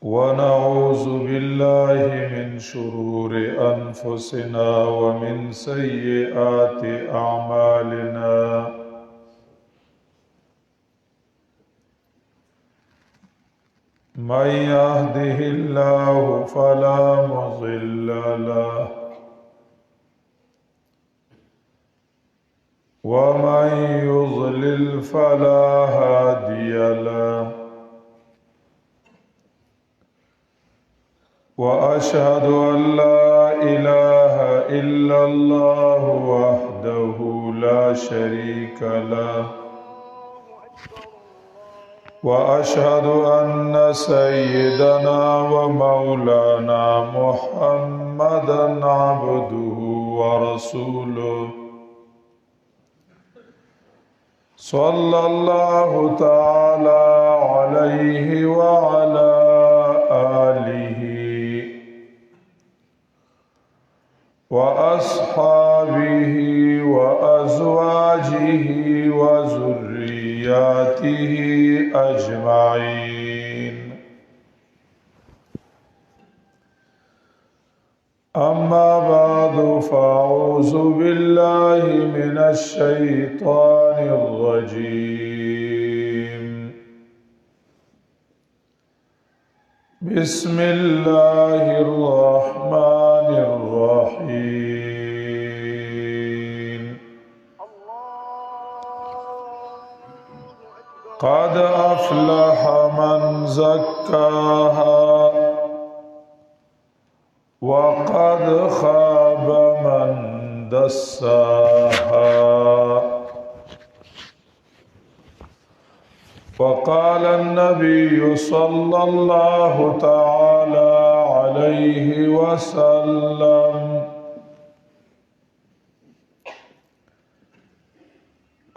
ونعوذ بالله من شرور أنفسنا ومن سيئات أعمالنا من يهده الله فلا مضل له ومن يضلل فلا هادي له وأشهد أن لا إله إلا الله وحده لا شريك له وأشهد أن سيدنا ومولانا محمدا عبده ورسوله صلى الله تعالى عليه وعلى آله وأصحابه وأزواجه وذرياته أجمعين أما بعد فأعوذ بالله من الشيطان الرجيم بسم الله الرحمن الرحيم قد أفلح من زكاها وقد خاب من دساها وقال النبي صلى الله تعالى عليه وسلم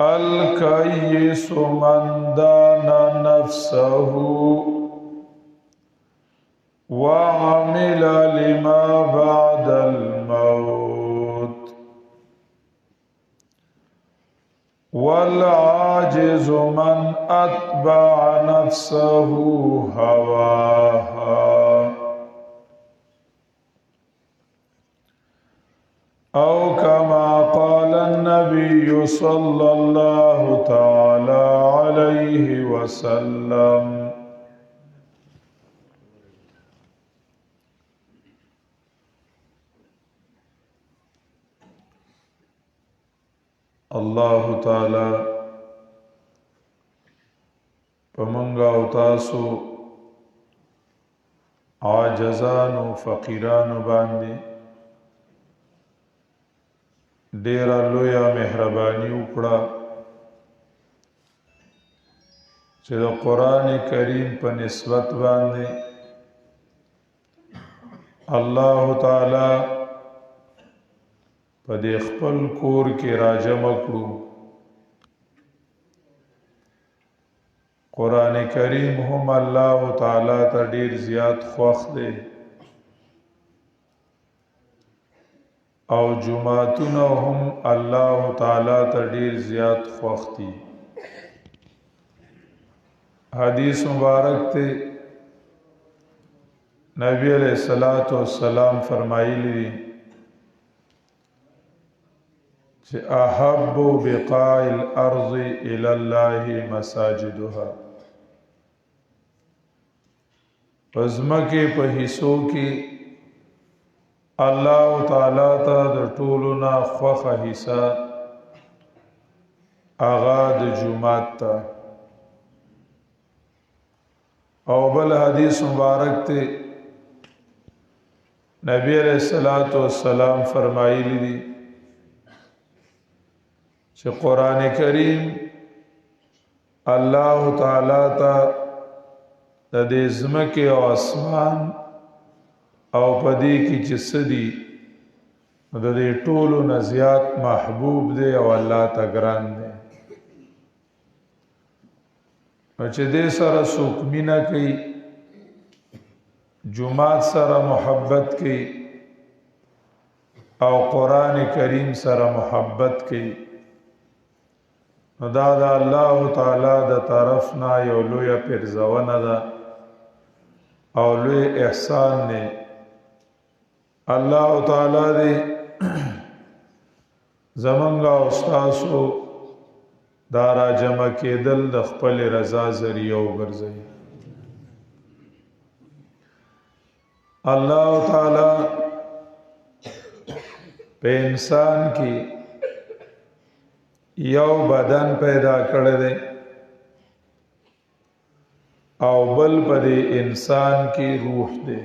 الكيس من دان نفسه وعمل لما بعد الموت والعاجز من أتبع نفسه هواها أو كما قال النبي صلى الله تعالى عليه وسلم الله تعالی پمنگا او تاسو عاجزانو فقیرانو باندې ډیر لوی مهرباني وکړه چې د قران کریم په نسبت باندې الله تعالی په دې خپل کور کې راجمع کړو قران کریم هم الله تعالی ته ډیر زیات خوښ دی او جمعتونه هم الله تعالی ته ډیر زیات خوښ دي حدیث مبارک ته نبی علیہ الصلوۃ والسلام فرمایلی دي چې احب بقاع الارض الى الله مساجدها پزمکه په حصو کې الله تعالی ته د ټولو نه خوښه حصہ اغا د جمعات ته او بل حدیث مبارک ته نبی علیہ الصلوۃ والسلام فرمایلی دي چې قران کریم الله تعالی ته د دې زمکه او اسمان او پدې کې چې سدي د دې ټولو نه زیات محبوب دی او الله ته ګران دی او چې دې سره څوک مینا کوي جمعات سره محبت کوي او قران کریم سره محبت کوي دا د الله تعالی د طرف نه یو لوی پرزونه ده او لوی احسان نے الله تعالی دې زمونږ او ستاسو دا را جمع کېدل د خپل رضا ذریعہ وګرځوي. الله تعالی په انسان کې یو بدن پیدا کړی دی او بل په دې انسان کې روح دی.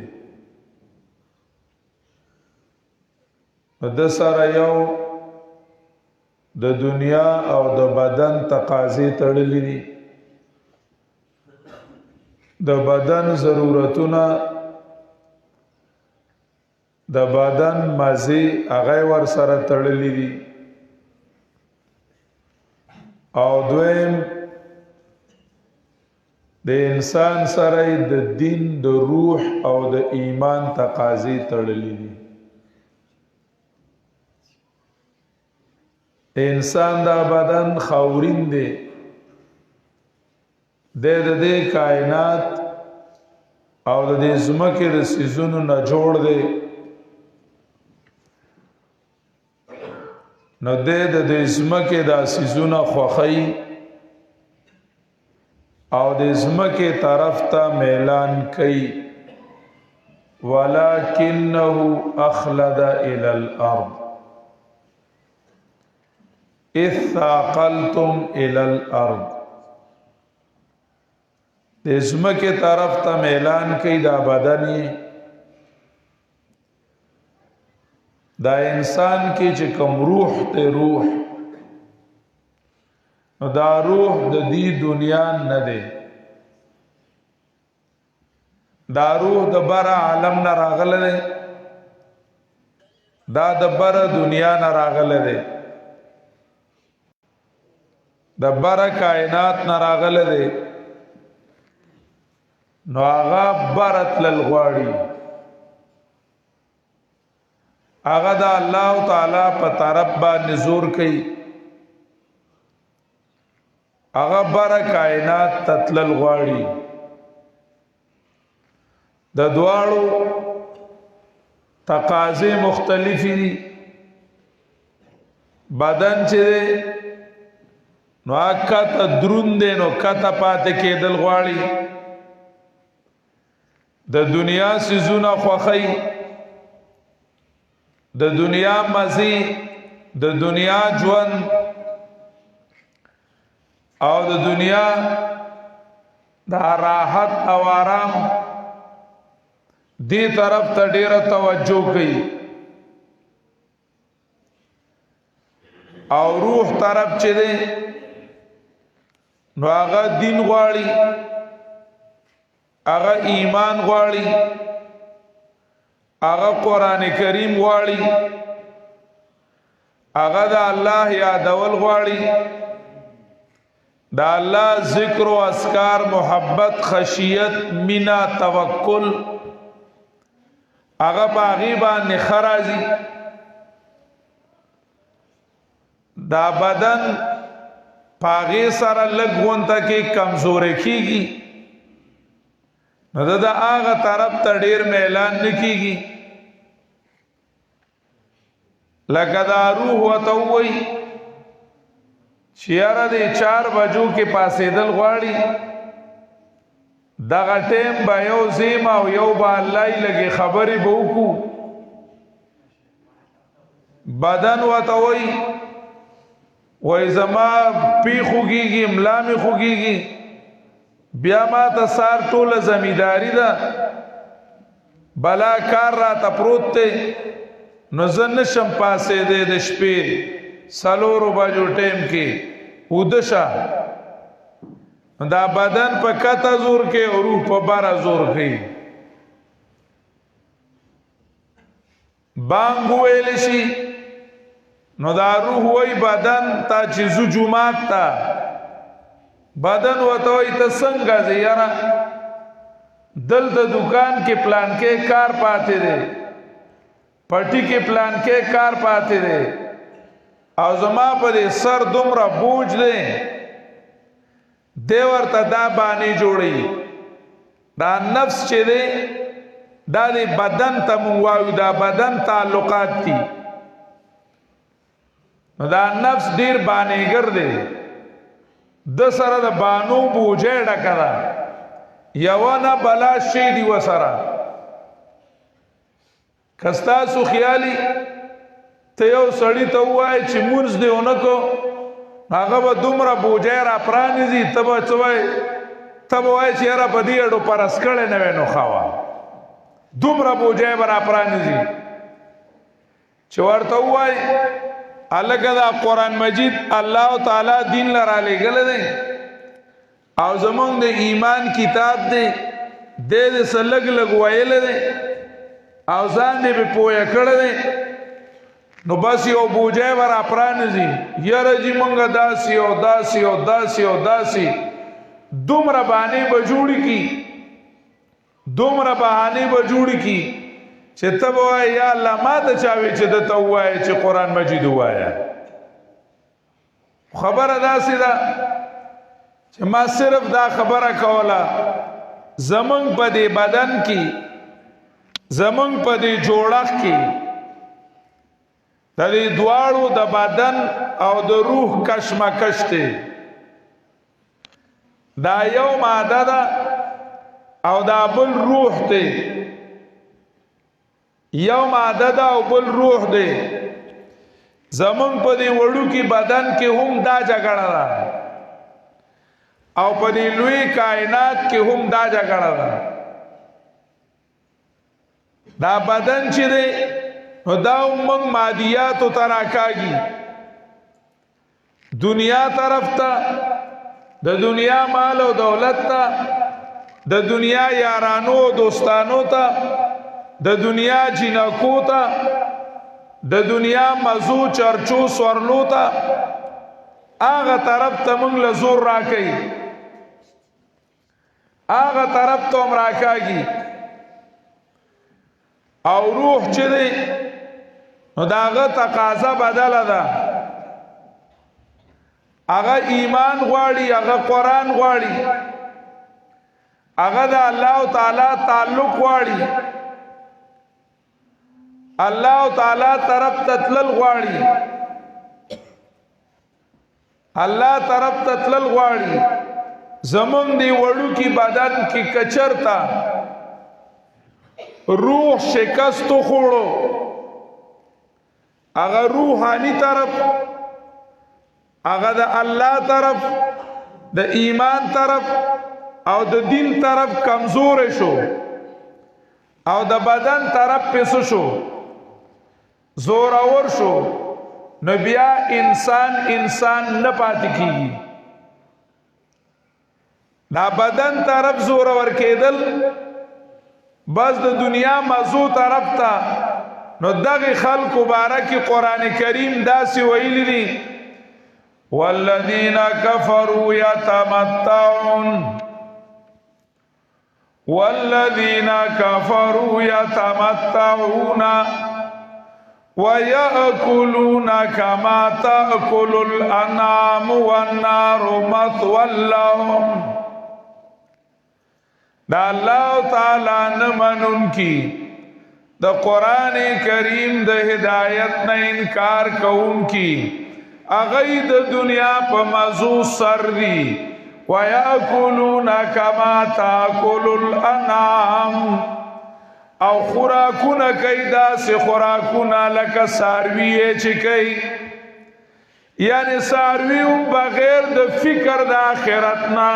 د سره یو د دنیا او د بدن تقاضې تړلې دي. د بدن ضرورتونه د بدن مزي هغه ور سره تړلې دي او دویم د انسان سره د دین د روح او د ایمان تقاضې تړلې دي. انسان دا بدن خاورین دی د دې کائنات او د دې زمکه د سيزونو نه جوړ دی. نو د دې زمکه د سيزونو خوخی او د زمکه طرف ته میلان کوي ولکنه اخلد الى الارض اذ ثاقلتم الى الارض. د زمکه طرف ته میلان کوي دا بدن دا انسان کې چې کوم روح ته روح نو دا روح د دې دنیا نه دی. دا روح د بر عالم نه راغله دی. دا د بر دنیا نه راغله دی. د بر کائنات نه راغله دی. نو هغه برت للغواړي هغه د الله تعالی په طرف باندې زور کوي. هغه بر کائنات تتلل غواړي. د دواړو تقاضې مختلفې دي. بدن چې نو کته دروند نو کته پاتې کېدل غواړي. د دنیا سيزونه خوخی د دنیا مزي د دنیا ژوند او د دنیا د راحت او آرام دی طرف ته ډیره توجه کوي او روح طرف چې دی نو هغه دین غواړي هغه ایمان غواړي هغه قران کریم غواړي هغه د الله یادول غواړي دا الله ذکر و اذکار محبت خشیت مینا توکل هغه باغی باندې خرازي. دا بدن پاغي سره لګونته کې کمزورې کیږي نو دا هغه طرف ته ډیر میلان نکېږي. لکه دا روح وته وي چیرې د 4 بجو کې پاسېدل غواړي دغه ټیم به یو زیم او یو به الله لګي خبرې به وکړو. بدن وته وای زما پی خوږیږي ملا می خوږیږي بیا ما ته سار ټوله زمیداری ده بلا کار را ته پروت ته نو زه نشم پاسې د شپې 4 بجو ټیم کې ودشه. دا بدن په کته زور کې او روح په بارا زور کوي. بانګ ویل شي نو دا روح وای بدن تا چې زو جمعات تا بدن وته وای ته څنګه زیاره دل د دکان کې پلان کې کار پاتې دی پټی کې پلان کې کار پاتې دی او زما په سر دومره بوج دی دی ورته دا باندې جوړي دا نفس چې دی دا دی بدن ته مونږ وایو دا بدن تعلقات دي نو دا نفس ډیر بانیګر دی د سره د بانو بوجه ډکه ده یو نه بلا شی دی وسره کستاسو خیالي ته یو سړی ته وای چې مونږ دی اونکو هغه به دومره بوجه را پرانیزي ته به څه وای ته به وای چې یاره په دې اډو پرس کړی نه وی نو خوا دومره بوجه به را پرانیزي چې ورته وای الګا دا قرآن مجید الله تعالی دین لرا لګل دی او زمونږ د ایمان کتاب دی د سلګ لګ وایل دی او ځان دې په پوهه کړی دی نو بس یو بوجه ور پرانیزي یاره جی مونږه داسي او داسي او داسي او داسي دومره باندې به جوړی کی دومره بهانه به جوړی کی چې ته وای یا الله ما ته چاوي چې د ته وای چې قرآن مجید وایا خبره داسې ده چې ما صرف دا خبره کوله زمونږ په دې بدن کې زمونږ په دې جوړښت کې د دې دواړو د بدن او د روح کشمکش دی دا یو ماده ده او دا بل روح دی یو ماده ده او بل روح دی زمون په دې وړو کې بدن کې هم دا جګړه ده او په دې لوی کائنات کې هم دا جګړه ده دا بدن چې دی نو دا موږ مادیات او تراکاږي دنیا طرف ته د دنیا مال او دولت ته د دنیا یارانو او دوستانو ته د دنیا جنکو ته د دنیا مزو چرچو سورلو ته هغه طرف ته موږ له زور راکړي هغه طرف ته هم راکاږي او روح چې دی نو د هغه تقاضا بدله ده هغه ایمان غواړي هغه قرآن غواړي هغه د الله تعالی تعلق غواړي الله تعالی طرف تتلل غواړي الله طرف تتلل غواړي زمون دی وړو کی بدن کی کچرتا روح شکست خوړو هغه روحانی طرف هغه د الله طرف د ایمان طرف او د دین طرف کمزور شو او د بدن طرف پیسو شو زور اور شو نو بیا انسان نه پاتې کیږي دا بدن طرف زور اور کېدل بس د دنیا مزو طرف ته نو دغه خلق مبارک قرآن کریم داسې ویلي دي والذین کفروا یتمتعون والذین کفروا یتمتعون وَيَأْكُلُونَ كَمَا تَأْكُلُ الْأَنْعَامُ وَالنَّارُ مَثْوًى لَهُمْ دا اللہ تعالی نمنن کی دا قرآن کریم دا ہدایت نہ انکار کون کی اغید دنیا پا مزو سر دی وَيَأْكُلُونَ كَمَا تَأْكُلُ الْأَنْعَامُ او خوراکونه کوي داسې خوراکونه لکه څاروي چې کوي یعنی څاروي هم بغیر د فکر د آخرت نه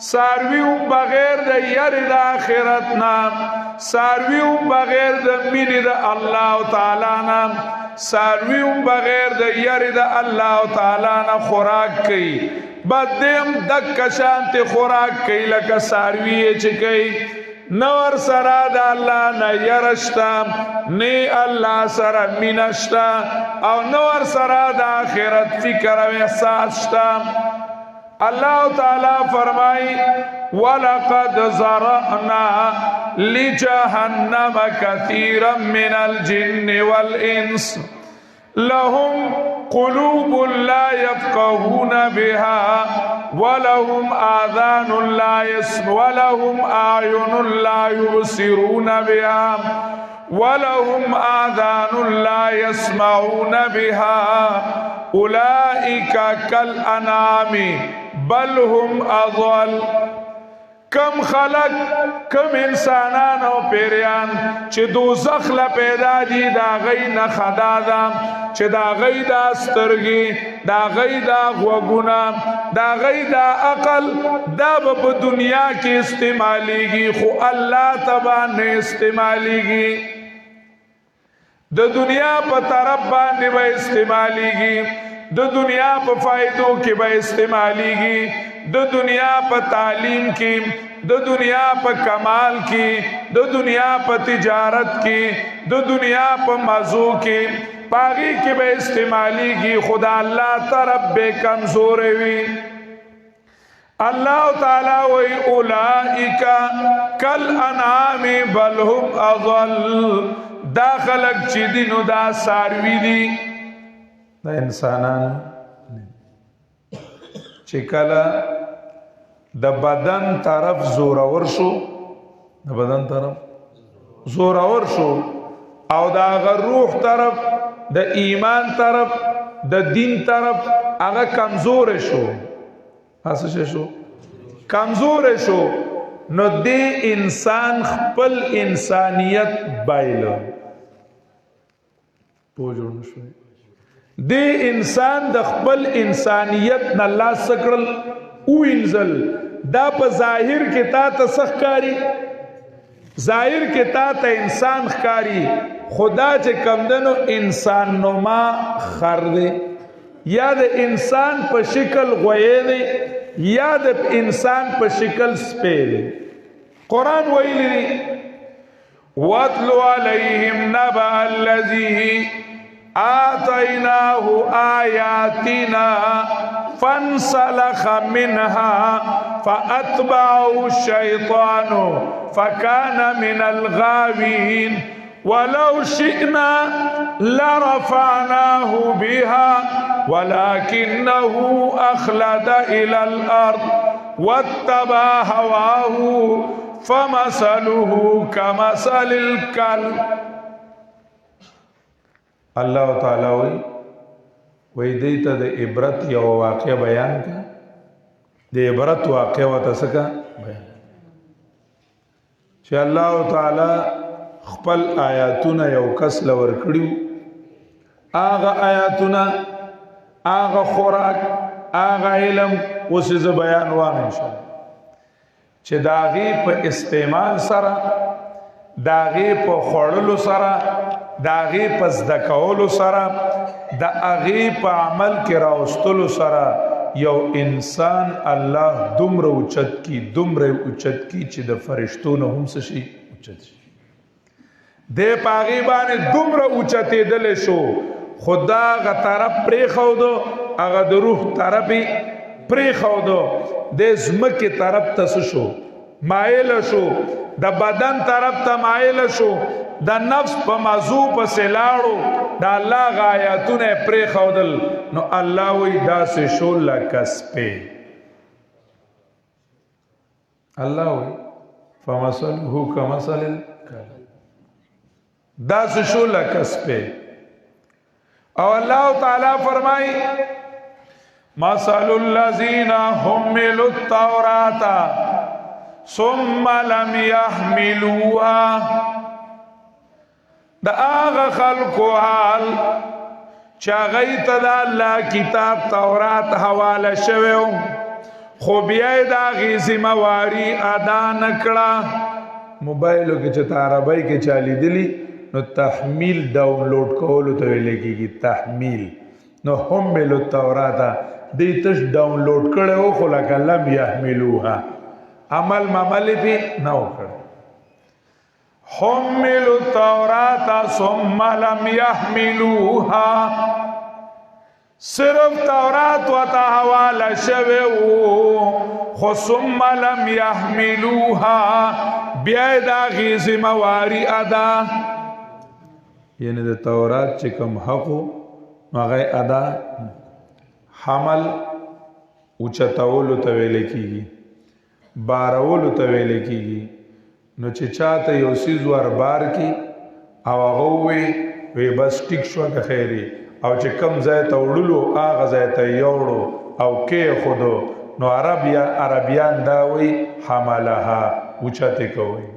څاروي هم بغیر د یری د آخرت نه څاروي هم بغیر د مینې د الله تعالی نه څاروي هم بغیر د یری د الله تعالی نه خوراک کوي بد هم دک شانت خوراک کوي لکه څاروي چې کوي نور سرا دا اللہ نا یرشتا نی اللہ سرا مینشتا او نور سرا دا آخرت فکر و احساس شتا اللہ تعالی فرمائی وَلَقَدْ زَرَعْنَا لِجَهَنَّمَ كَثِيرًا مِنَ الْجِنِّ وَالْإِنسِ لَهُمْ قُلُوبٌ لَا يَفْقَهُونَ بِهَا ولهم آذان لا ولهم أعين لا يبصرون بها ولهم آذان لا يسمعون بها أولئك كالأنعام بل هم أضل. کم خلق کم انسانان او پیریان چې دوزخ لا پیدا دي دا غي نه خدا دا چې دا غي دا سترګي دا غي دا غوګونه دا غي دا عقل دا په دنیا کې استعماليږي خو الله تبا نه استعماليږي د دنیا په طرف باندې به استعماليږي د دنیا په فائدو کې به استعماليږي د دنیا په تعلیم کې د دنیا په کمال کې د دنیا په تجارت کې د دنیا په مزو کې باغی کې به استعماليږي خدا الله طرف به کمزور وي. الله تعالی وی اولئک کالانعام بل هم اضل. دا خلق چې دینو دا ساروی دي دا انسانان چې کله د بدن طرف زورور شو د بدن طرف زورور شو او دا روح طرف د ایمان طرف د دین طرف هغه کمزور شو اسه شو کمزور شو نو د انسان خپل انسانیت بایلو پوجو شو د انسان د خپل انسانیت نه لا سکړل او انزل دا په ظاهر کې تا ته سخکاری ظاهر کې تا ته انسان خکاری خدا چې کمدنو انسان نوما خر دی یا د انسان په شکل غوی دی یا د انسان په شکل سپی دی. قرآن ویلی دی وَاتْلُ عَلَيْهِمْ نَبَأَ الَّذِي آتَيْنَاهُ آيَاتِنَا فانسلخ منها فأتبعه الشيطان فكان من الغاوين ولو شئنا لرفعناه بها ولكنه أخلد إلى الأرض واتبع هواه فمثله كمثل الكلب. الله تعالى وی دیتا د عبرت یو واقع بیان کا د عبرت واقع وته سکا بیان چې الله تعالی خپل آیاتونه یو کس لور کړیو هغه آیاتونه هغه خوراک هغه علم اوس ز بیان وایم ان شاء الله چې داغي په استعمال سره داغي په خړلو سره داغي په زدکولو سره د اغي په عمل کې راوستلو سره یو انسان الله دومره اوچت کی چې د فرشتو نه هم شي اوچت شي د پاغي باندې دومره اوچتې دل شو خدا غ طرف پرې خو دو هغه د روح طرفي پرې خو دو د زمکه طرف ته شو مایل شو د بدن طرف ته مایل شو د نفس په موضوع په سلاړو د الله غایاتونه پرې خودل نو الله وی داسې شو لکه سپی الله وی فمثله کمثل الکلب داسې شو لکه سپی. او الله تعالی فرمای مثل الذین حملوا التوراة ثم لم يحملوها دا آغا خلقو حال چا غیت دا اللہ کتاب تورات حوالہ شویو خو بیائی دا غیزی مواری ادا نکڑا موبایلو کې چتا عربی کې چالی دلی نو تحمیل ڈاؤنلوڈ کولو تویلے کی تحمیل نو حملو توراتا دی تش ڈاؤنلوڈ کڑے ہو خلقا لم یحملوها عمل معملی پی نو کڑے حملوا التوراة ثم لم يحملوها صرف تورات وتا حواله شویو خو ثم لم يحملوها بیا دا غیزی مواری ادا یعنی د تورات چې کوم حقو هغه ادا حمل اوچتولو ته ویل کیږي بارولو ته ویل کیږي نو چې چاته یو سیز ور بار کی او هغه وی بس ټیک شو که خیری او چې کم ځای ته وړلو هغه ځای ته یوړو او کې خودو نو عربیان دا وی حملها اوچته کوي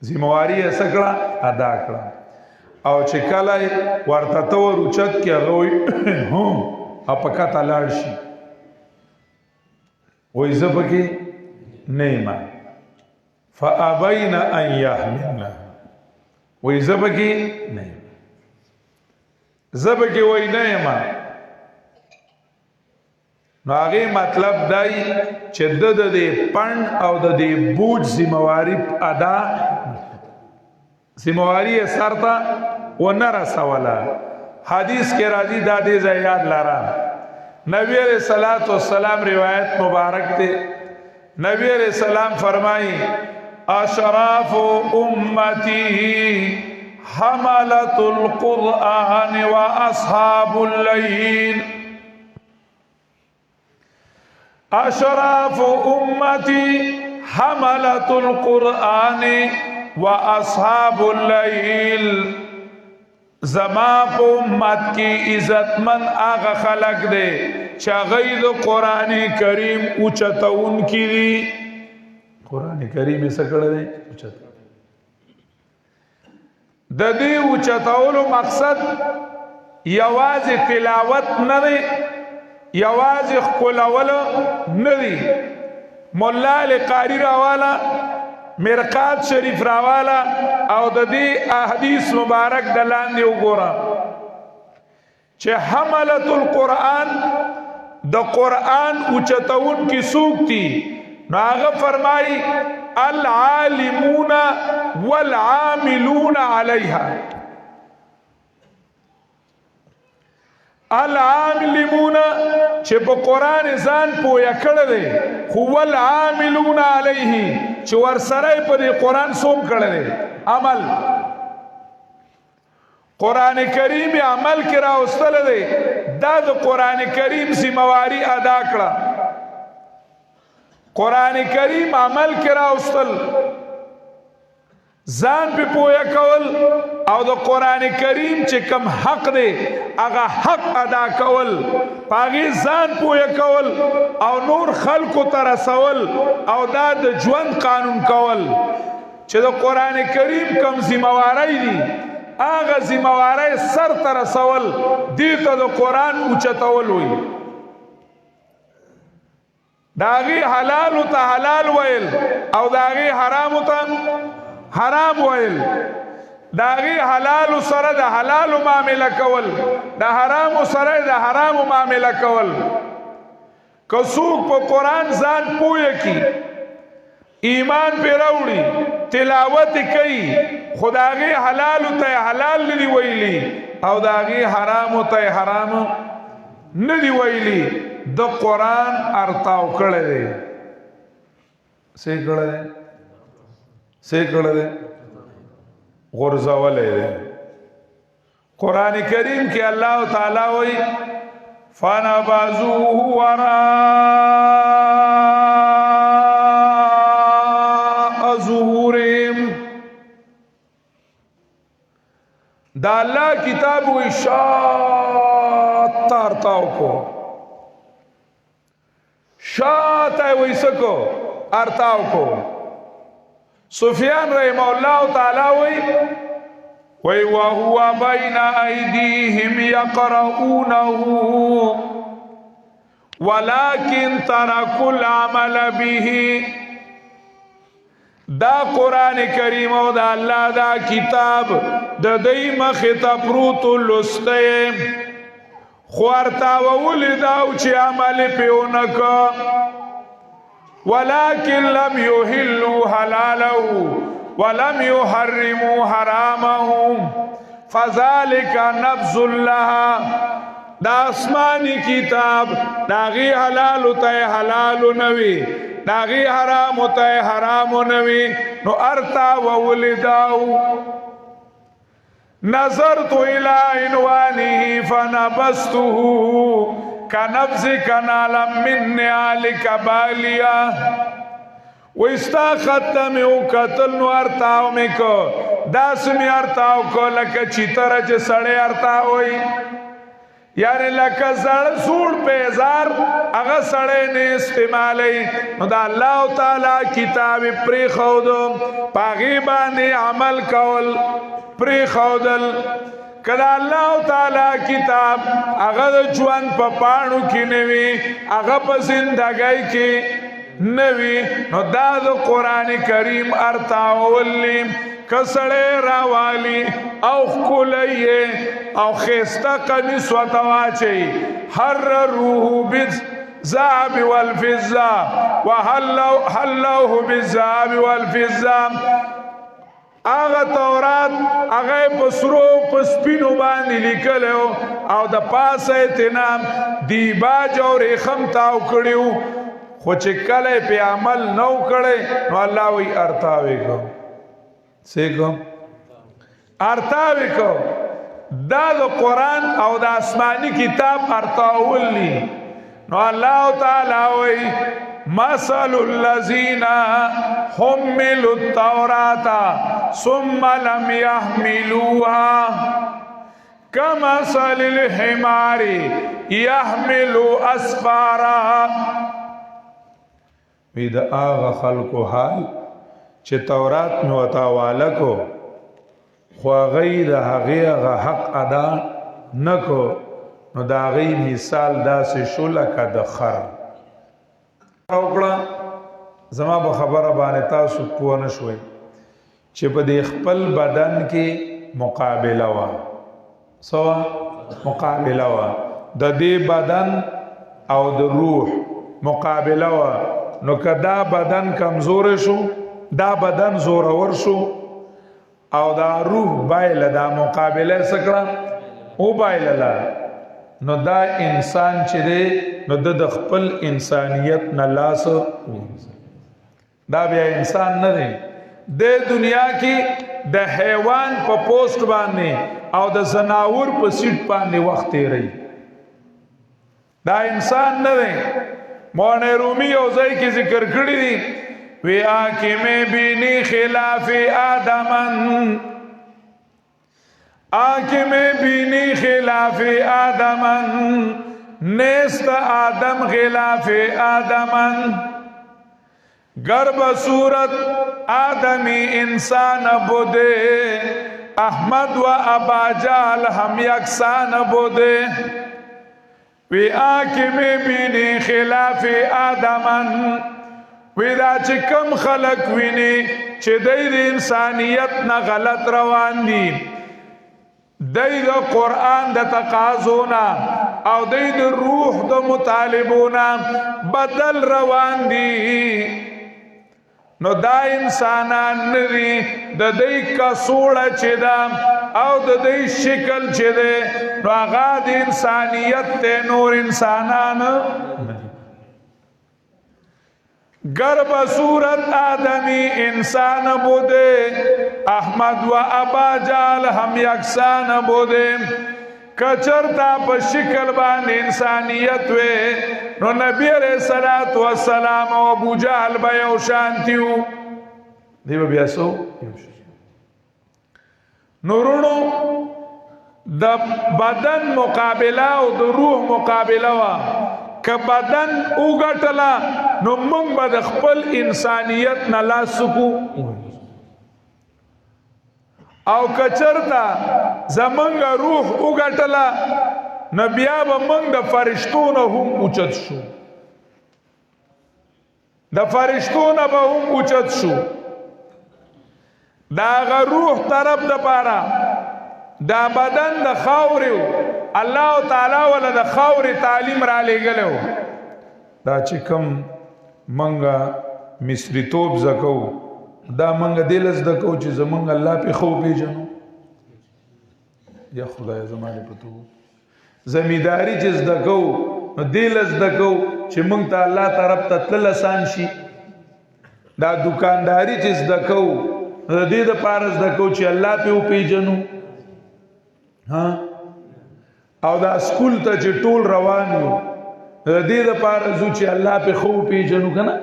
ذمہواری یې سکړه ادا کړه او چې کله ورته تور اوچت کې هغه وی هم اپکاته لاړ شي وی زبکی نیما فابین ان یحملنها وی زبکی نیما زبکی وی نیما نو هغه مطلب دای چې د دې پند او د دې بوج ذمہواری ادا ذمہواری سرتا و نه رسوله حدیث کې راځي دا دې یاد لاره نبی علیہ الصلوۃ والسلام روایت مبارک تے نبی علیہ السلام فرمائی اشراف امتی حملت القرآن و اصحاب اللیل اشراف امتی حملت القرآن و اصحاب اللیل زما په امت کې عزتمن هغه خلق دي چې غید قرآن کریم اوچتون کړي قرآن کریم یې څه کړی دی اوچت د دې اوچتولو مقصد یوازې تلاوت نه دی یوازې ښکلول نه دی مولا قاری راواله مرقات شریف راوالا او د دې احادیث مبارک د لاندې وګوره چې حملت القرآن د قرآن اوچتون کی سوکتی نو هغه فرمای العالمون والعاملون علیها العاملون چې په قرآن ځان پویا کړی دی خو والعاملون علیه چې ور سره په قرآن سوم کړی دی عمل قرآن کریم عمل کې راوستل دی دا د قرآن کریم ذمہواری ادا کړه قرآن کریم عمل کې راوستل ځان په پویا کول او د قرآن کریم چې کم حق دی هغه حق ادا کول پاغي ځان پویا کول او نور خلقو ته رسول او دا د ژوند قانون کول چې د قرآن کریم کم ذمہواری دي هغه ذمہواری سر ته رسول دې ته د قرآن اوچتول وي داغي حلال ته حلال ویل او داغي حرام ته حرام ویل داغي حلال سره د حلال معامله کول د حرام سره د حرام معامله کول کڅوک په قرآن ځان پوهه کی ایمان په راوړي تلاوت کوي خداغي حلال ته حلال ندی ویلي او داغي حرام ته حرام ندی ویلي د قرآن ارتاو کړه دی څه کړه دی څه کړه دی غرزولې دی قرآن کریم کې الله تعالی وایي فنبذوه وراء ظهورهم دا الله کتاب و اشاعت تارتاو کو شاعت ویسکو ارتاو کو سفیان رحم الله تعالی وی وهو بین ایدیهم یقرؤونه ولكن تركوا العمل به دا قرآن کریم او دا الله دا کتاب د دې مخه ته پروت لسته خورتا وولدا او چې عمل پیونک ولكن لم يحلوا حلاله ولم يحرموا حرامه فذلك نبذ لها دا آسمانی کتاب داغی حلال ته حلال نوی داغی حرام ته حرام نوی نو ارتا وولداو نظرت الى عنوانه فنبذته کنفسک نالا من نعالک بالیا وستا ختم او قتل نو ارتاو می کو داس می ارتاو کو لکه چیتر چې سړی ارتاوي یعنی لکه زړ سوړ پیزار هغه سړی نه استعمالي نو دا الله تعالی کتاب پری خودو پاغي باندې عمل کول پری خودل کله الله تعالی کتاب هغه ژوند په پاڼو کې نوي هغه په زندګۍ کې نوي نو دا د قران کریم ارتاولی کسړې راوالی او خلایې او خسته قمیص وتواچي هر روح بالذهب والفضه وحلوه بالذهب والفضه اغه تورات اغه پسرو پسپینو باندې لیکلو او د پاسه تنام دیباج او رخم تاو کړیو خو چې کله په عمل نو کړي نو الله وی ارتاوي کو سیکو ارتاوی کو دا د قرآن او د آسمانی کتاب ارتاولی نو الله تعالی وی مثل الذین حملوا التوراة ثم لم يحملوها كمثل الحمار يحمل اسفارا وی دا آغا خلقو حال چې تورات نو وتا والکو خو غیر هغه حق ادا نکو نو دا غي مثال داسې شو لکه د خر وکړه زما په خبره باندې تاسو پوه نه شوي چې په دې خپل بدن کې مقابله وا سوا مقابله وا د دې بدن او د روح مقابله وا نو کدا بدن کمزور شو دا بدن زورور شو او دا روح بایله دا مقابله سکړه او بایله نو دا انسان چې دی نو د خپل انسانیت نه لاس دا بیا انسان نه دی د دنیا کې د حیوان په پوسټ باندې او د زناور په سیټ باندې وخت تیری دا انسان نه دی مولانا رومي او ځای کې ذکر کړی دی وی آکی میں بینی خلاف آدمن آکی میں بینی خلاف آدمن نیست آدم خلاف آدمن گرب صورت آدمی انسان بودے احمد و ابا جال ہم یکسان بودے وی آکی میں بینی خلاف آدمن ویدا چې کم خلق ویني چې د انسانیت نه غلط روان دي د قرآن د تقاضونا او د روح د مطالبونا بدل روان دي نو دا انسانان ندي د دې کسوړه چې دا او د دې شکل چې ده نو هغه د انسانیت ته نور انسانان گرب صورت آدمی انسان بودے احمد و ابا جال ہم یکسان بودے کچرتا په شکل باندې انسانیت وې نو نبی علیہ الصلوۃ والسلام او ابو جهل به یو شانتیو دی بیا سو نورونو د بدن مقابله او د روح مقابله وا که بدن اوګټلا نو موږ به د خپل انسانیت نه لاس سکو او کچرتا زمنګ روح اوګټلا نو بیا به موږ د فرشتو نه هم اوچت شو د فرشتو نه به هم اوچت شو دا غ روح طرف د پاره دا بدن د خاورو الله تعالی ولا د خاور تعلیم را لګلو دا چې کوم منګه مصری توپ زکو دا منګه دلز دکو چې زمونږ الله په خو پیژنو یا خدای زمانه پتو زمیداری چې زدکو دلز دکو چې مونږ ته الله طرف ته تل آسان شي دا دکانداری چې زدکو د دې د پارس دکو چې الله په پیژنو ها او دا سکول ته چې ټول روان یو د دې دپاره ځو چې الله پې ښه وپېژنو که نه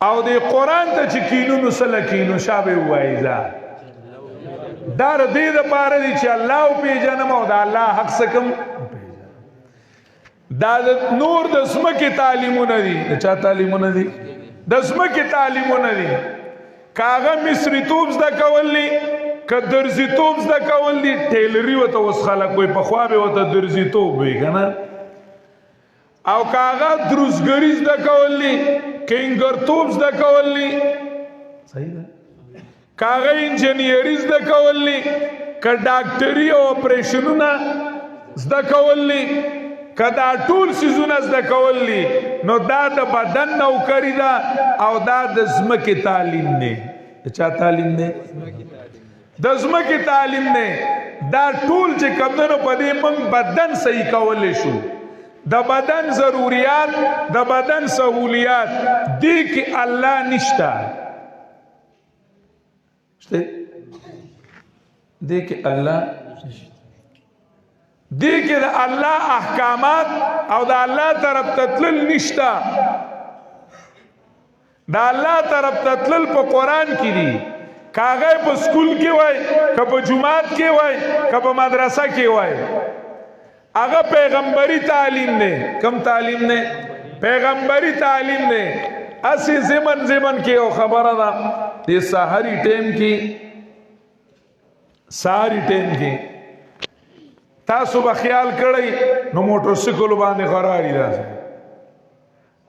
او د قرآن ته چې کینو نو سله کینو شا به ووایي دا د دې دپاره دی چې الله وپېژنم او د الله حق څه کم دا د نور د ځمکې تعلیمونه دي د چا تعلیمونه دي د ځمکې تعلیمونه دي که هغه مصریتوب زده کول دي که درزیتوب زده کول دي ټیلري ورته اوس خلک وایي پخوا به ورته درزیتوب وایي که نه او که هغه دروزګري زده کول دي کنګرتوب زده کول دي صحیح ده که هغه انجینیري زده کول دي که ډاکټري او اپریشنونه زده کول دي که دا ټول څیزونه زده کول دي نو دا د بدن نوکري ده او دا د ځمکې تعلیم دی د چا تعلیم دی د ځمکې تعلیم دی دا ټول چې کمدنو په دې موږ بدن صحیح کولی شو د بدن ضروریات د بدن سهولیات دې کې الله نشته دې کې الله دې کې د الله احکامات او د الله طرف ته تلل نشته د الله طرف ته تلل په قرآن کې دي که هغه په سکول کې وای که په جومات کې وای که په مدرسه کې وای هغه پیغمبري تعلیم دی کم تعلیم دی پیغمبري تعلیم دی اسی زمن کې یو خبره ده د سحري ټیم کې تاسو به خیال کړئ نو موټر سایکل باندې غراری راځي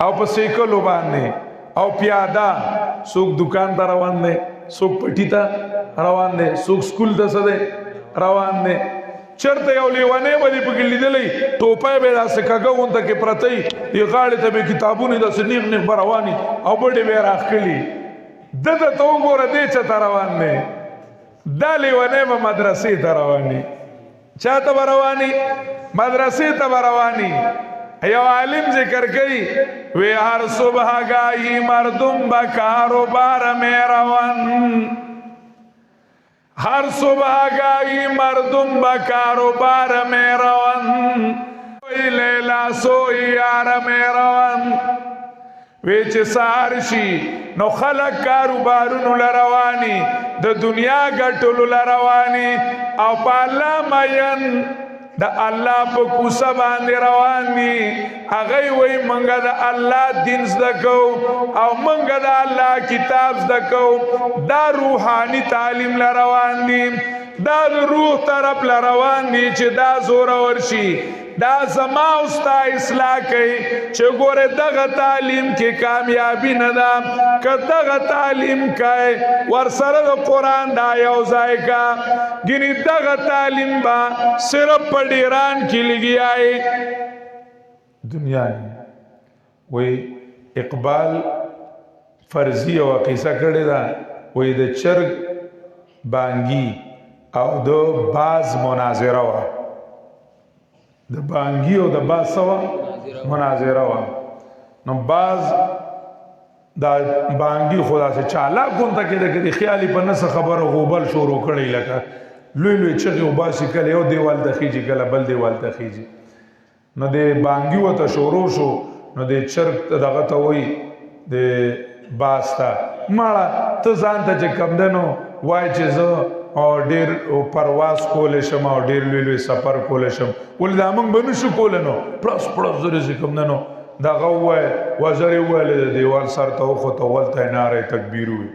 او په سایکل باندې او پیاده څوک دکان ته روان دی څوک پټی ته روان دی څوک سکول ته څه دی روان دی چرته یو لیوانې به دې پکې لیدلی ټوپی به یې داسې کږه غونته کې پرته وي دې غاړې ته به کتابونه داسې نیغ نیغ به رواني او بډې به یې راښکلي ده ته ته وګوره دې چاته روان دی دا لیوانې به مدرسې ته رواني چاته به رواني مدرسې ته به رواني یو عالم ذکر کوي وی هر صبحگاهی مردم به کاروبار می روان هر صبحگاهی مردم به کاروبار می روان وی لیلا سوی یار می روان وی چې سهار شي نو خلک کاروبارونو لرواني د دنیا ګټلو لرواني او په الله مین د الله په کوڅه باندې روان دي هغه وی منګه د الله دین زده کو او منګه د الله کتاب زده کو دا روحاني تعلیم لروان دي دا د روح طرف لروان دي چې دا زور ورشي دا زما استا اصلاح کوي چې ګوره دغه تعلیم کې کامیابی نه ده که دغه تعلیم کوي ورسره د قرآن دا یو ځای کا ګینې دغه تعلیم به صرف په ډیران کې لګیایي دنیا وی اقبال فرضی او قصه کړې ده وی د چرګ بانګي او د باز مناظره وه د بانګي او د باز سوا مناظره وه نو باز دا بانګي خدا سے چالاک غونته کېده که د خیالي په نسه خبره غوبل شروع کړی لکه لوی لوی چغې وباسي کله یو دیوال ته خیجي کله بل دیوال ته خیجي نو د بانګي ورته شروع شو نو د چرګ دغه ته وایي د باز ته ماړه ته ځان ته چې کمدنو وای چې زه او ډیر پرواز کولی شم او ډیر لوی لوی سفر کولی شم ولې دا موږ به نشو کولی نو پړس پړس زرې چې کوم نه نو دغه ووایه وزرې وویلې د دیوال سر ته وخوته ولته یې نعره تکبیر وي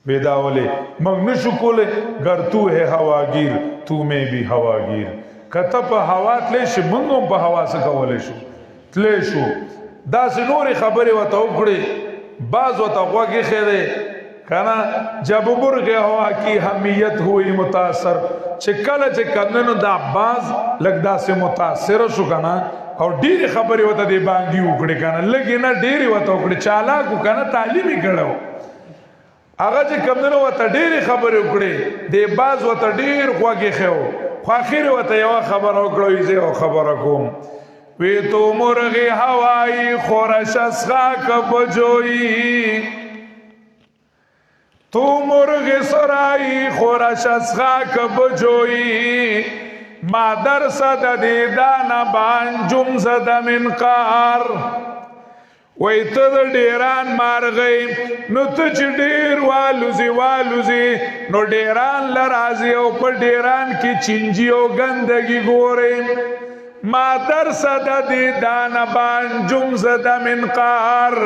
وی دا ولې موږ نشو کولی گر تو ہے هواگیر تو میں بھی هواگیر که ته په هوا تلی شي موږ هم په هوا څه کولی شو تلی شو داسې نورې خبرې ورته وکړې بعض ورته غوږ ایښی دی کنا جب مرغ ہوا کی حمیت ہوئی متاثر چې کله چې کمنو دا باز لګ داسې متاثر شو کنا او ډېرې خبرې ورته دې بانګي وکړې کنه لږې نه ډېرې ورته وکړې چالاک کنه تعلیم یې کړی هغه چې کمنو ورته ډېرې خبرې وکړې دې باز ورته ډېر غوږ ایښی و خو اخر ورته یوه خبره وکړه زه یو خبره کوم وی تو مرغ هوایی خورش از خاک بجویی تو مرغ سرائی خورش از خاک بجویی ما درصد دیدان بانجم زد منقار وی تد ډیران مارغی نو تچ ډیر والوزی نو ډیران لرازی او په ډیران کی چنجی او گندگی گوری ما درصد دیدان بانجم زد منقار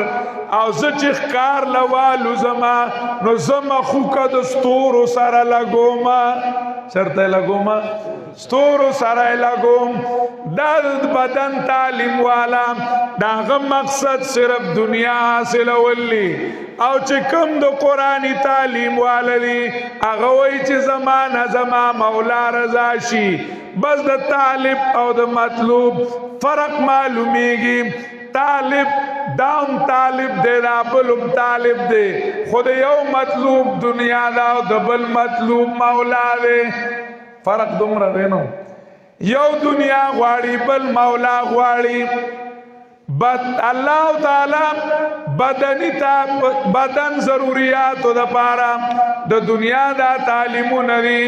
او زچ کار لوالو زما نو زما خوکا دستورو سره لگوما چرته لگوما ستورو سره لگوم دا بدن تعلیم والا داغه مقصد صرف دنیا حاصل ولی او چې کوم د قرآنی تعلیم والا دی هغه وایي چې زما مولا رضا شي بس د طالب او د مطلوب فرق معلومیږي طالب داون طالب دے دا بلوم طالب دے خود یو مطلوب دنیا دا او د بل مطلوب مولا دے فرق دومره دی نو یو دنیا غواړي بل مولا غواړي الله تعالی بدن ضروریاتو د پاره د دنیا دا تعلیمونه دي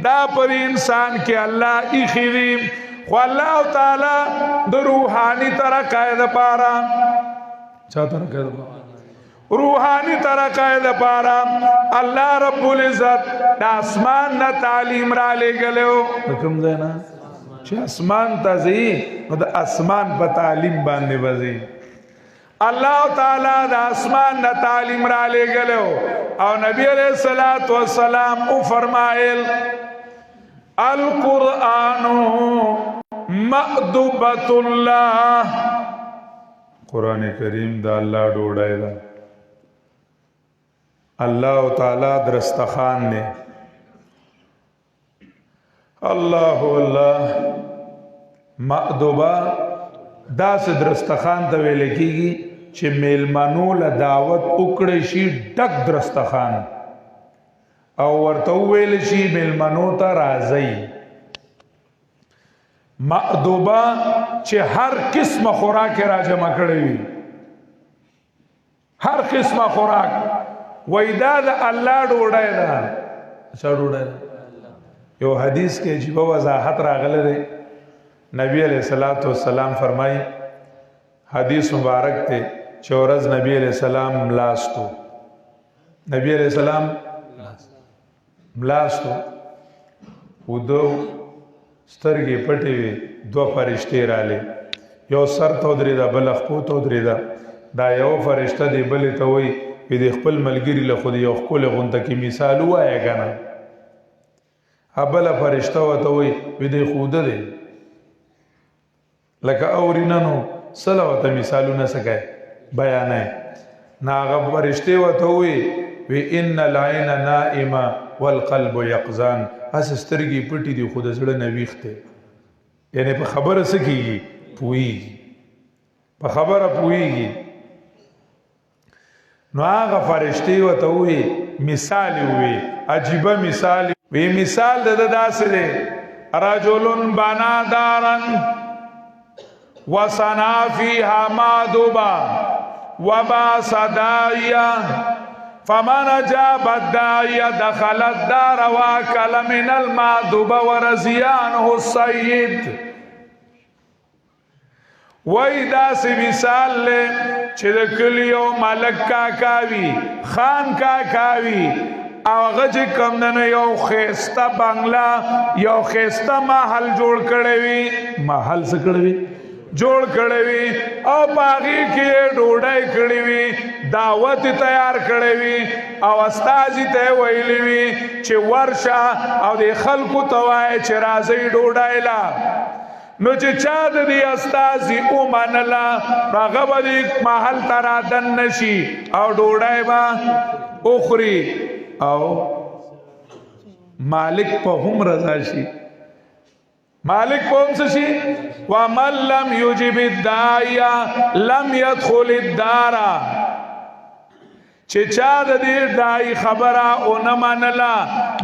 دا پر انسان کې الله ایخي خو الله تعالی د روحاني ترقه د پاره چا ترقه د روحانی ترقه د پاره الله رب العزت د اسمان نه تعلیم را لګلو کوم ځای نه چې اسمان ته ځي نو د اسمان په تعلیم باندې وځي الله تعالی د اسمان نه تعلیم را لګلو او نبی علیہ الصلوۃ والسلام او فرمایل القرآن مأدبۃ الله قرآن کریم دا الله ډوډۍ ده اللہ تعالی درستخان نے اللہ مأدبہ دا سے درستخان ته ویل کیږي چې میلمنو له دعوت وکړي شي ډک درستخان او ورته ویل شي میلمنو ته راځي مأدبہ چې هر قسمه خوراک راجمع کړي وي هر قسمه خوراک ویدا د الله ډوډۍ ده څه ډوډۍ ده یو حدیث کې عجیب وضاحت راغله ده نبی علیہ الصلوۃ والسلام فرمایي حدیث مبارک ته چورز نبی علیہ السلام ملاستو نبی علیہ السلام ملاستو ودو سترګې پټې وي دو فرشتې رااله یو سر ته درې دا بل خپو ته درې دا یو فرشته دی بل ته وي د خپل ملګری له خو یو خپل غونډه کې مثال وایي کنه ابل فرشته وته وي د خوده دی لکه اورینانو صلوات مثالونه سکه بیان ہے ناغه فرشته وته وي ان العين نائمه والقلب يقظان اس سترګي پټي دي خود زړه نويخته یعنی په خبره سکیږي پويږي په خبره پويږي نو هغه فرشتي وته وي مثال وي عجيبه مثال وي مثال د داسې دی رجل بنا دارا وصنع فيها مأدبا وباس داعيا فمن اجاب الداعي دخل الدار واكل من المأدب ورضي عنه السيد وای دا سی مثال لے چې د کلیو ملک کاکاوی خان کاکاوی او غج کم نه یو خيستا بنگلا یو خيستا محل جوړ کړی وی محل څه کړی وی جوړ کړی وی او باغی کې ډوډۍ کړی وی دعوت تیار کړی وی او استاد ته ویلی وی چې ورشا او د خلکو توای چې راځي ډوډۍ لا نو چې چا د دې استازي او منلا هغه به محل ترادن نشي او ډوډۍ با اخري او مالک په هم رضا شي مالک په هم شي ومن لم يجب الداعي لم يدخل الدار چې چا د دې دای خبره او نه منلا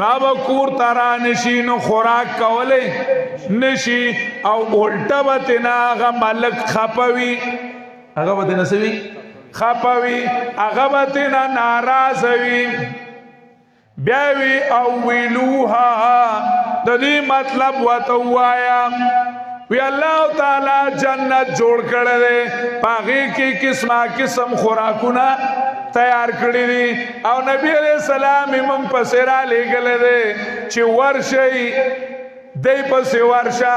نو کور ترا نشي نو خوراک کوله نشي او الټه وتنا غ ملک خپوي هغه وته نسوي خپوي هغه وته ناراض وي بیاوی او ویلوها د دې مطلب وته وایا وی الله تعالی جنت جوړ کړل پاغي کې قسمه قسم خوراکونه تیار کړی دي او نبی علیہ السلام موږ پسې را لېږل دي چې ورشي دای پسې ورشه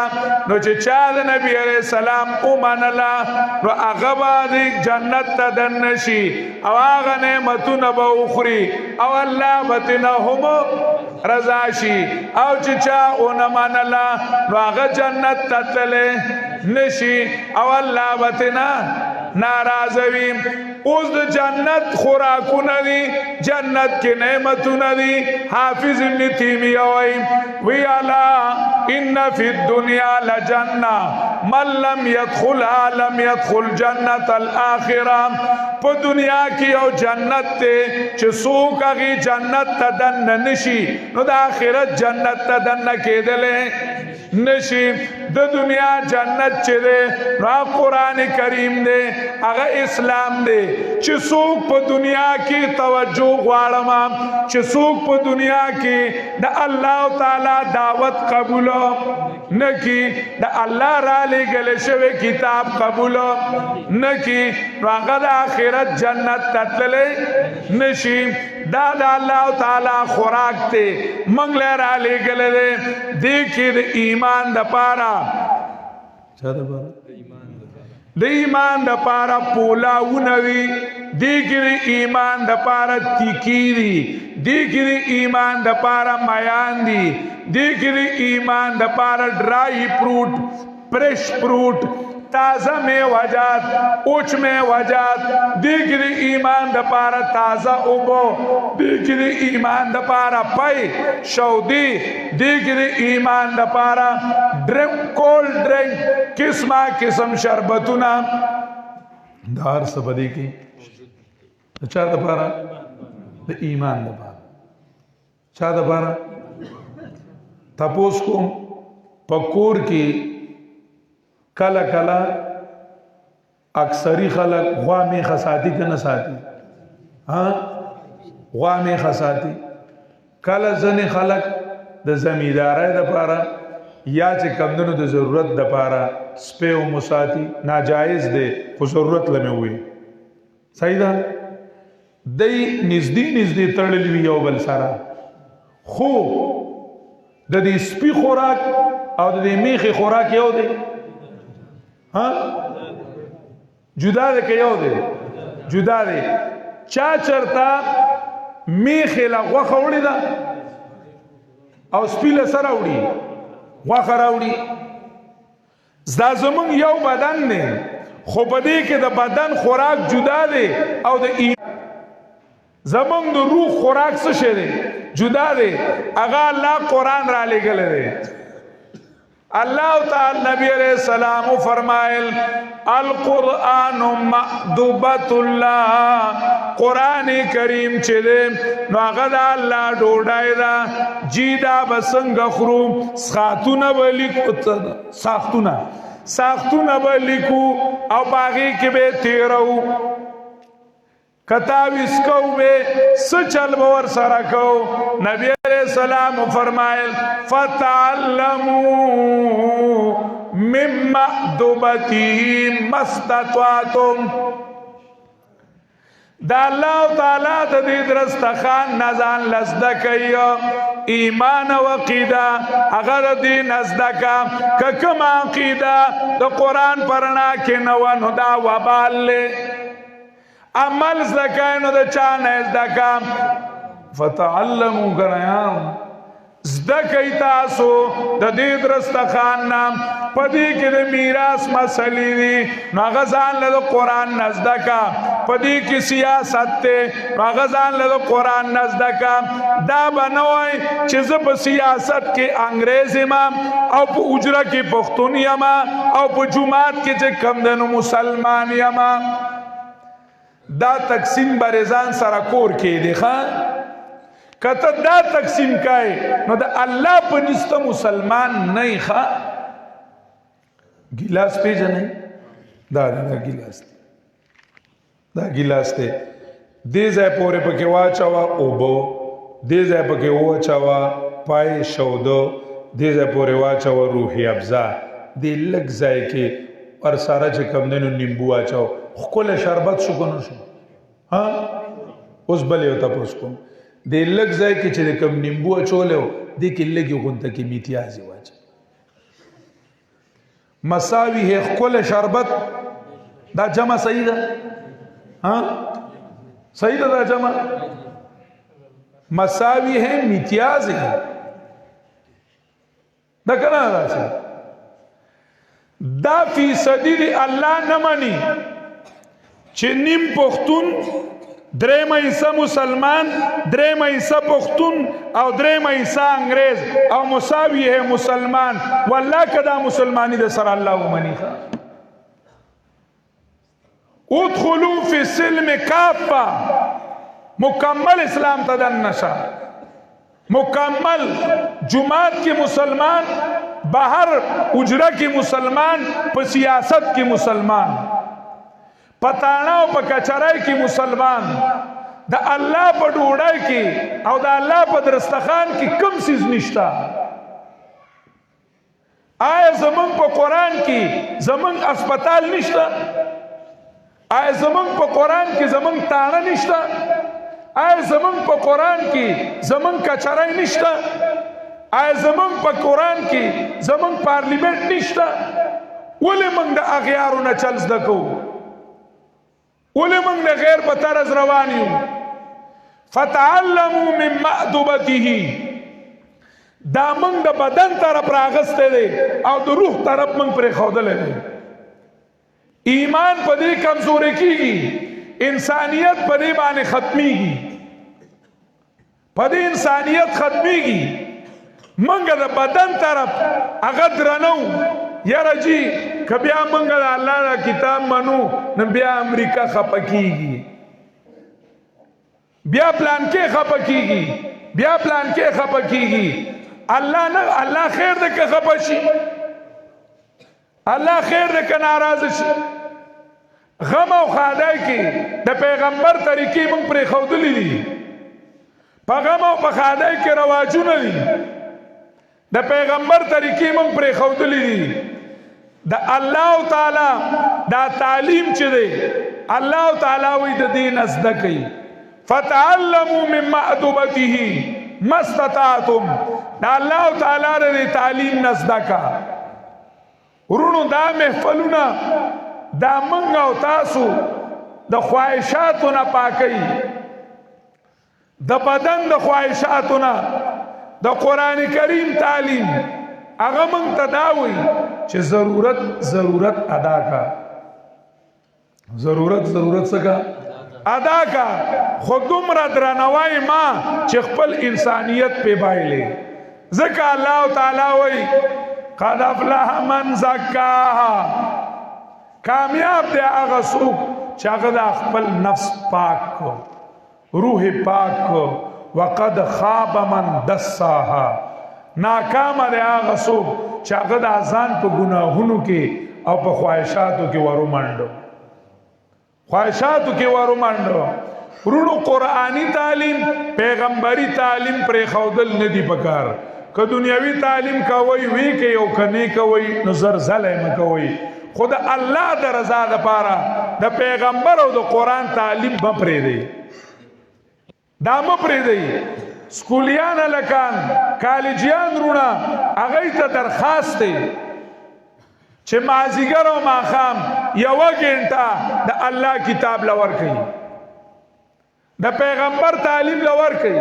نو چې چا د نبی علیہ السلام او منلا نو هغه باندې جنت ته دنشي او هغه نعمتونه به وخوري او الله به نه هم رضا شي او چې چا او نه منلا نو هغه جنت ته تللی نشي او الله به نه ناراضه وي اوس د جنت خوراکونه دي جنت کې نعمتونه دي حافظ ابن تیمیه وی الا ان فی الدنیا لجنه من لم يدخلها لم يدخل جنت الاخره په دنیا کې یو جنت ته چې څوک هغه جنت ته دن نشي نو د آخرت جنت ته دن کېدل نشي د دنیا جنت چې ده نو قرآن کریم ده هغه اسلام ده چې څوک په دنیا کې توجه غواړم چې څوک په دنیا کې د الله تعالی دعوت قبول نکي د الله را لګل شوی کتاب قبول نکي هغه د آخرت جنت تتلې نشي دا د الله تعالی خوراک ته منګل را لګل دي کې د ایمان د پاره چا د پاره د ایمان د پاره پولاونوي دیګری ایمان د پاره تیکيري دیګری ایمان د پاره میان دي دیګری ایمان د پاره ډرای فروټ فرش فروټ تازه میوه‌جات اوچ میوه‌جات دیګری ایمان د پاره تازه اوبو دیګری ایمان د پاره پای شودي دیګری ایمان د پاره ډرنک کولډ ډرنک قسمه قسم شربتونه دار سبدي کی چا د پاره د ایمان د پاره چا د پاره تپوس کوم پکور کی کلا کلا اکثری خلق غوا می خساتی که نساتی غوا می خساتی کلا زن خلق د زمیدارای د پاره یا چې کمدنو د ضرورت د پاره سپه او مساتی ناجایز دی خو ضرورت لمه وي صحیح ده دی نږدې تړلې وي یو بل سره خو د دې سپي خوراک او د دې میخي خوراک یو دی جدا ده که یو ده جدا ده چا چرتا میخی لا غوخه وړي ده او سپی له سره وړي غوخه راوړي دا زمونږ یو بدن دی خو په دې کې د بدن خوراک جدا دی او د زمونږ د روح خوراک څه شی دی جدا دی هغه الله قرآن را لېږلی دی اللہ تعالی نبی علیہ السلام فرمائل القرآن مأدوبت اللہ قرآن کریم چلے نو اغد اللہ ڈوڑائی دا جیدہ بسنگ خرو ساختونا بلکو او باغی کے بے تیرو کتاویس کو بے سچل بور سرکو نبی علیہ السلام فرمائل فتعلموا من مأدبتهم مستطعتم دا اللہ تعالی دا دید رستخان نزان لزدکی ایمان و عقیدہ اگر دی نزدکا ککم عقیدہ دا قرآن پرنا کے نوانو دا وبال لے عمل زدکای نو دا چانا زدکا فتعلمو کنیام زدکی تاسو دا دید رستخان نام پدی که دا میراس مسئلی دی ناغذان لدو قرآن نزدکا پدی کی سیاست تے ناغذان لدو قرآن نزدکا دا بنوائی چیز پا سیاست کے انگریز امام او پا اجرہ کی پختونی امام او پا جماعت کے چے کم دنو مسلمانی امام دا تقسیم برزان سرکور کی دی خواہ کتا دا تقسیم کئی نو دا اللہ پا نستا مسلمان نہیں خواہ گلاس پیجا نہیں دا گلاس تے دا گلاس تے دے زای پورے پاکی واچاوا اوبو دے زای پاکی واچاوا پای شودو دې ځای پورې واچوه روحي افزا دې لږ ځای کې ور سره چې کوم دی نو نیمبو واچو ښکلی شربت شو که نه شو ها اوس بل یو تپوس کوم دې لږ ځای کې چې د کوم نیمبو اچولی و دې کې لږې غونته کې میتیازې واچوه مساوي ہے ښکلی شربت دا جمع صحیح ده صحیح ده دا جمع مساوی ہے میتیاز ہے دا کنا دا سے دا فیصدی دی اللہ نمانی چه نیم پختون درم ایسا مسلمان درم ایسا پختون او درم ایسا انگریز او مساوی ہے مسلمان واللہ کدا مسلمانی دے سر اللہ منی خواہ ادخلو فی السلم کافا مکمل اسلام تدن نشا مکمل جماعت کی مسلمان باہر اجرا کی مسلمان پا سیاست کی مسلمان پتانا و پا کچرائی کی مسلمان دا اللہ پا ڈوڑائی کی او دا اللہ پا درستخان کی کم سیز نشتا آئے زمان پا قرآن کی زمان اسپتال نشتا آئے زمان پا قرآن کی زمان تانا نشتا آئے زمان پا قرآن کی زمان کچرائی نشتا آئے زمان پا قرآن کی زمان پارلیمنٹ نشتا ولی منگ دا اغیارو نا چلز دکو ولی منگ دا غیر بطرز روانیو فتعلمو من معدوبتی دا منگ دا بدن طرف راغستے دے او دا روح طرف منگ پر خودلے دے ایمان پدی کمزوری کی گی انسانیت پدی بانے ختمی گی پدی انسانیت ختمی گی منگا دا بدن طرف اغد رنو یا رجی کبیا منگا دا اللہ دا کتاب منو نبیا امریکہ خپکی گی بیا پلان کے خپکی گی بیا پلان کے خپکی گی اللہ خیر دے کے خپشی اللہ خیر دے کے ناراض شي غم او خادای کې د پیغمبر طریقې موږ پرې ښودلې دي په غم او په خادای کې رواجونه دي د پیغمبر طریقې موږ پرې ښودلې دي د الله تعالی دا تعلیم چې دی الله تعالی وی د دین زده کوي فتعلموا من معدوبته ما استطعتم دا الله تعالی د تعلیم نزده کا ورونو دا محفلونا دا منگا و تاسو دا خواہشاتونا پاکی دا بدن دا خواہشاتونا دا قرآن کریم تعلیم اگا منگ تداوی چه ضرورت ادا کا ضرورت سکا ادا کا خودم را درانوائی ما چه خپل انسانیت پہ بائلے ذکا اللہ تعالی وی قد افلح من زکاها کامیاب دے آغا سوک چاگد اخپل نفس پاک کو روح پاک کو وقد خواب من دساها ناکام دے آغا سوک چاگد آزان پا گناہونو کے او پا خواہشاتو کے ورو منڈو خواہشاتو کے ورو منڈو رونو قرآنی تعلیم پیغمبری تعلیم پر خودل ندی پکار که دنیاوی تعلیم کوئی وی که یو کنی کوئی نظر ظلم کوئی خود اللہ دا رضا دا پارا دا پیغمبر او دا قرآن تعلیم مپری دی دا مپری دی سکولیان لکان کالجیان رونا اغیتا درخواست دی چه مازیگر و ماخام یو گھنٹا دا اللہ کتاب لور کئی دا پیغمبر تعلیم لور کئی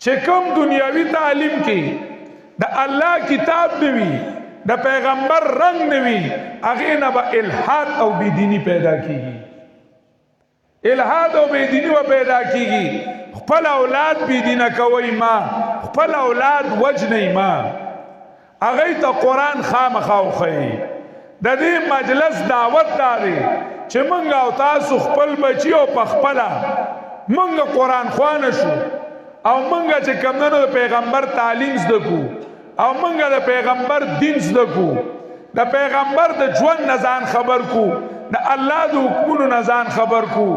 چه کم دنیاوی تعلیم کی دا اللہ کتاب نوی دا پیغمبر رنگ نوی اغینا با الحاد او بیدینی پیدا کی گی الحاد او بیدینی و پیدا کی گی خپل اولاد بیدینہ کوئی ما خپل اولاد وجنی ما اغیتا قرآن خام خواو خی دا دی مجلس دعوت داری چه منگا او تاسو خپل بچی او پخپلا منگا قرآن خوانشو او منگا چه کمدنو دا پیغمبر تعلیم زدکو او منگا دا پیغمبر دین زدکو دا پیغمبر دا جون نزان خبر کو دا اللہ دا حکمونو نزان خبر کو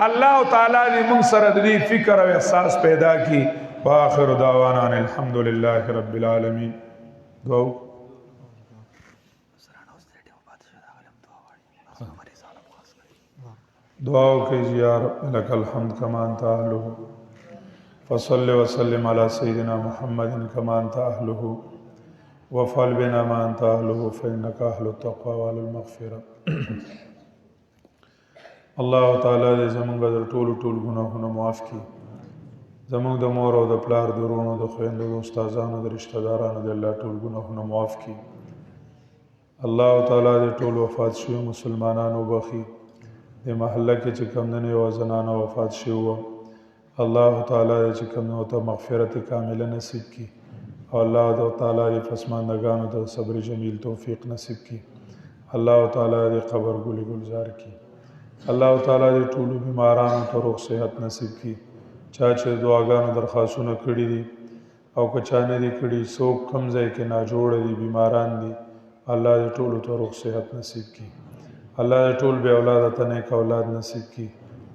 اللہ تعالی دی منگ سرد دی فکر و احساس پیدا کی واخر دعوانا ان الحمد لله رب العالمين. دعاو کہ یا رب لك الحمد كما انت اهله فصل وسلم على سيدنا محمد كما انت اهله وفعل بنا ما انت اهله فانك اهل التقوى والمغفرة. الله تعالی دې زمونږ د ټول ګناهونه معاف کړي. زمونږ د مور او د پلار د ورونو د خویندو د استادانو د رشتہ دارانو د الله ټول ګناهونه معاف کړي. الله تعالی دې ټول وفات شوي مسلمانانو بخي. د محله کې چې کمدنو یو زنانه وفات شوي وه، الله تعالی دې چې کمدنو ته مغفرت کامله نصیب کړي او الله تعالی دې پسماندګانو ته صبر جمیل توفیق نصیب کړي. الله تعالی دې قبر ګل گلزار کړي. الله تعالی دې ټولو بیمارانو ته روغ صحت نصیب کړي. چا چې دعاګانو درخواستونه کړي دي او که چا نه دي کړي، څوک کم ځای کې ناجوړه دي، بیماران دي، الله دې ټولو ته روغ صحت نصیب کړي. الله دې ټول بې اولاده ته نیک اولاد نصیب کړي.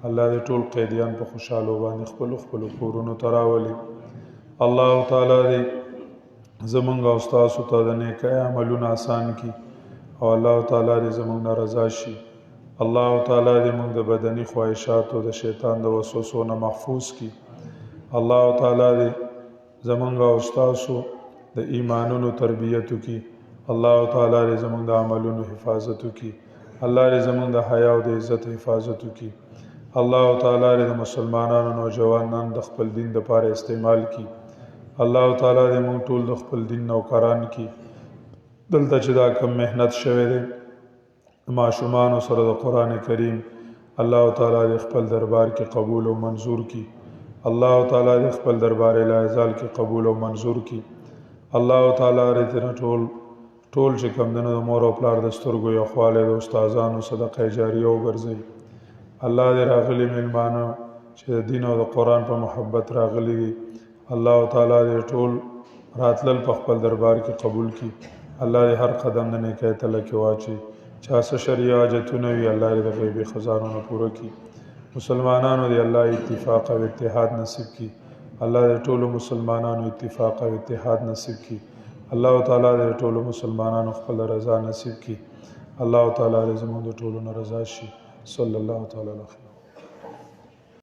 الله دې ټول قیدیان په خوشحالو باندې خپلو کورونو ته راولي. الله تعالی دې زمونږ او ستاسو ته د نیکۍ عملونه آسان کړي او الله تعالی دې زمونږ نه رضا شي. الله تعالی دې موږ د بدني خواهشاتو د شیطان د وسوسو نه محفوظ کړي. الله تعالی دې زمونږ او ستاسو د ایمانونو تربیت وکړي. الله تعالی دې زمونږ د عملونو حفاظت وکړي. الله دې زمونږ د حیا او د عزت حفاظت وکړي. الله تعالی دې د مسلمانانو نوجوانان د خپل دین دپاره استعمال کړي. الله تعالی دې موږ ټول د خپل دین نوکران کړي. دلته چې دا کم محنت شوی دی ماشومانو سره د قرآن کریم، الله تعالی دې خپل دربار کې قبول او منظور کړي. الله تعالی دې خپل دربار لاعزال کې قبول او منظور کړي. الله تعالی دې ټول چې کمدنو د مور او پلار د سترګو یخوالی د استادانو صدقه جاریه وګرځوي. الله دې راغلي میلمانه چې د دین او د قرآن په محبت راغلي دي، الله تعالی دې ټول راتلل په خپل دربار کې قبول کړي. الله دې هر قدم د نیکۍ تله کې واچي. چا څه شرعي حاجتونه وي الله دې د غیبي خزانو پوره کړي. مسلمانانو دې الله اتفاق او اتحاد نصیب کړي. الله دې ټولو مسلمانانو اتفاق او اتحاد نصیب کړي. الله تعالی دې ټولو مسلمانانو خپل رضا نصیب کړي. الله تعالی دې زموږ د ټولو نه رضا شي. صلی الله تعالی علیه